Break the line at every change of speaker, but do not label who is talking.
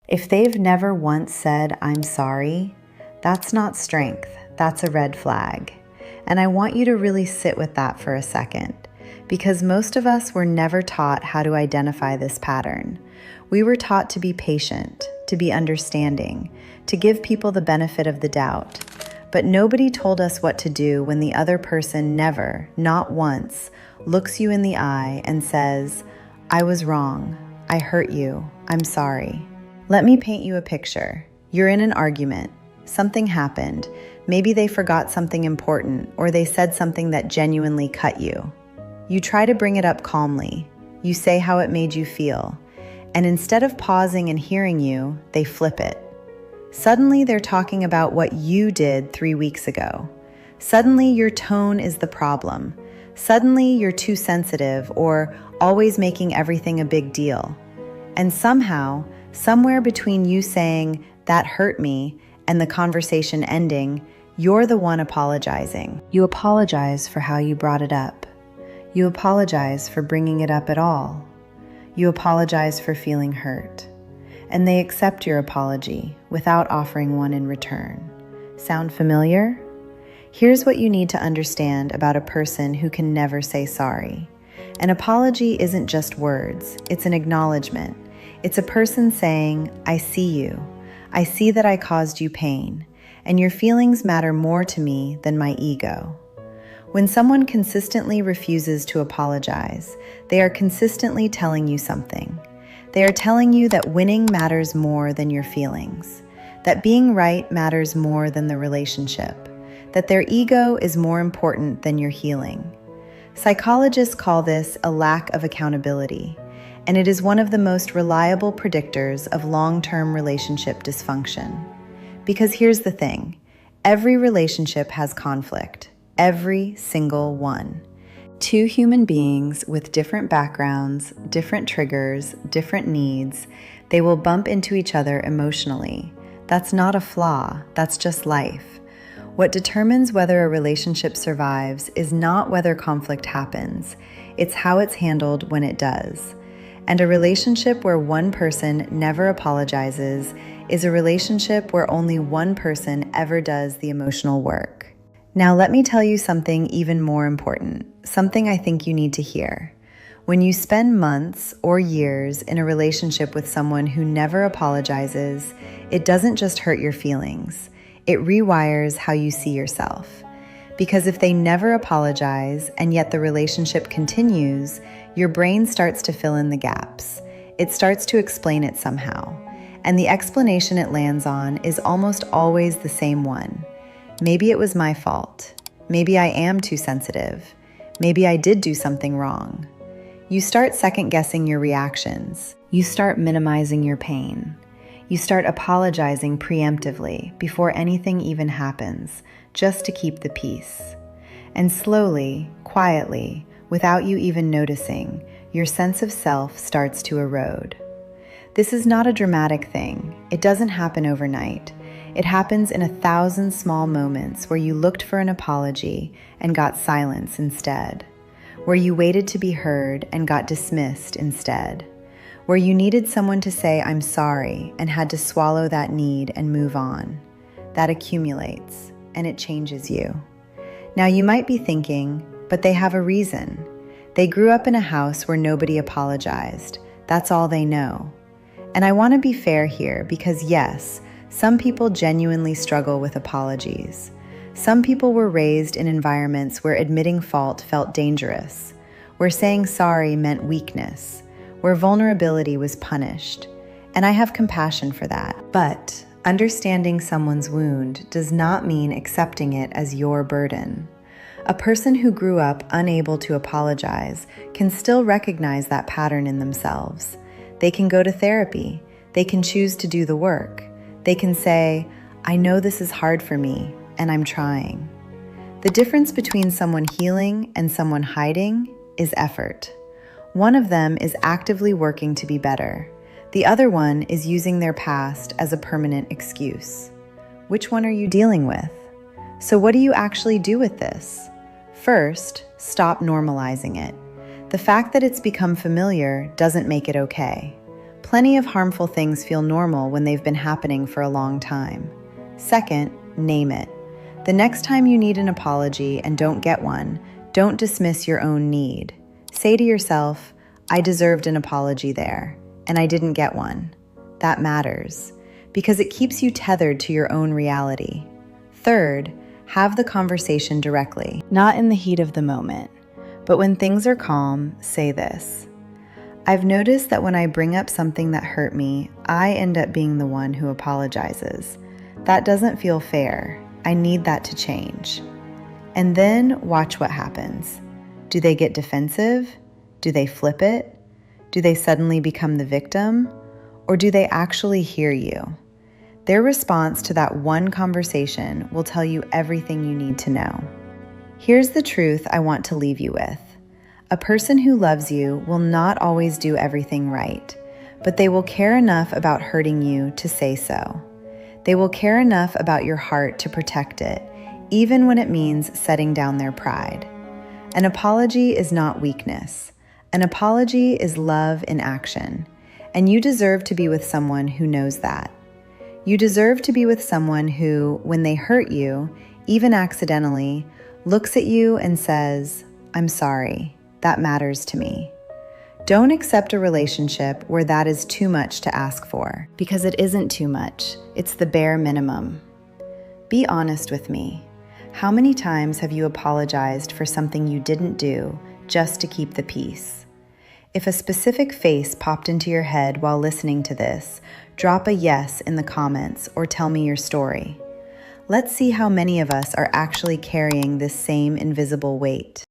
If they've never once said, "I'm sorry," that's not strength, that's a red flag. And I want you to really sit with that for a second, because most of us were never taught how to identify this pattern. We were taught to be patient, to be understanding, to give people the benefit of the doubt. But nobody told us what to do when the other person never, not once, looks you in the eye and says, "I was wrong. I hurt you. I'm sorry." Let me paint you a picture. You're in an argument. Something happened. Maybe they forgot something important, or they said something that genuinely cut you. You try to bring it up calmly. You say how it made you feel. And instead of pausing and hearing you, they flip it. Suddenly, they're talking about what you did 3 weeks ago. Suddenly, your tone is the problem. Suddenly, you're too sensitive or always making everything a big deal. And somehow, somewhere between you saying, "That hurt me," and the conversation ending, you're the one apologizing. You apologize for how you brought it up. You apologize for bringing it up at all. You apologize for feeling hurt. And they accept your apology without offering one in return. Sound familiar? Here's what you need to understand about a person who can never say sorry. An apology isn't just words, it's an acknowledgement. It's a person saying, "I see you. I see that I caused you pain, and your feelings matter more to me than my ego." When someone consistently refuses to apologize, they are consistently telling you something. They are telling you that winning matters more than your feelings, that being right matters more than the relationship, that their ego is more important than your healing. Psychologists call this a lack of accountability, and it is one of the most reliable predictors of long-term relationship dysfunction. Because here's the thing, every relationship has conflict, every single one. Two human beings with different backgrounds, different triggers, different needs, they will bump into each other emotionally. That's not a flaw, that's just life. What determines whether a relationship survives is not whether conflict happens, it's how it's handled when it does. And a relationship where one person never apologizes is a relationship where only one person ever does the emotional work. Now let me tell you something even more important, something I think you need to hear. When you spend months or years in a relationship with someone who never apologizes, it doesn't just hurt your feelings, it rewires how you see yourself. Because if they never apologize and yet the relationship continues, your brain starts to fill in the gaps. It starts to explain it somehow. And the explanation it lands on is almost always the same one. Maybe it was my fault. Maybe I am too sensitive. Maybe I did do something wrong. You start second-guessing your reactions. You start minimizing your pain. You start apologizing preemptively before anything even happens, just to keep the peace. And slowly, quietly, without you even noticing, your sense of self starts to erode. This is not a dramatic thing. It doesn't happen overnight. It happens in 1,000 small moments where you looked for an apology and got silence instead, where you waited to be heard and got dismissed instead, where you needed someone to say, "I'm sorry," and had to swallow that need and move on. That accumulates, and it changes you. Now you might be thinking, but they have a reason. They grew up in a house where nobody apologized. That's all they know. And I want to be fair here because yes, some people genuinely struggle with apologies. Some people were raised in environments where admitting fault felt dangerous, where saying sorry meant weakness, where vulnerability was punished. And I have compassion for that. But understanding someone's wound does not mean accepting it as your burden. A person who grew up unable to apologize can still recognize that pattern in themselves. They can go to therapy. They can choose to do the work. They can say, "I know this is hard for me, and I'm trying." The difference between someone healing and someone hiding is effort. One of them is actively working to be better. The other one is using their past as a permanent excuse. Which one are you dealing with? So what do you actually do with this? First, stop normalizing it. The fact that it's become familiar doesn't make it okay. Plenty of harmful things feel normal when they've been happening for a long time. Second, name it. The next time you need an apology and don't get one, don't dismiss your own need. Say to yourself, I deserved an apology there, and I didn't get one. That matters, because it keeps you tethered to your own reality. Third, have the conversation directly, not in the heat of the moment, but when things are calm, say this. I've noticed that when I bring up something that hurt me, I end up being the one who apologizes. That doesn't feel fair. I need that to change. And then watch what happens. Do they get defensive? Do they flip it? Do they suddenly become the victim? Or do they actually hear you? Their response to that one conversation will tell you everything you need to know. Here's the truth I want to leave you with. A person who loves you will not always do everything right, but they will care enough about hurting you to say so. They will care enough about your heart to protect it, even when it means setting down their pride. An apology is not weakness. An apology is love in action, and you deserve to be with someone who knows that. You deserve to be with someone who, when they hurt you, even accidentally, looks at you and says, I'm sorry, that matters to me. Don't accept a relationship where that is too much to ask for, because it isn't too much. It's the bare minimum. Be honest with me. How many times have you apologized for something you didn't do just to keep the peace? If a specific face popped into your head while listening to this, drop a yes in the comments or tell me your story. Let's see how many of us are actually carrying this same invisible weight.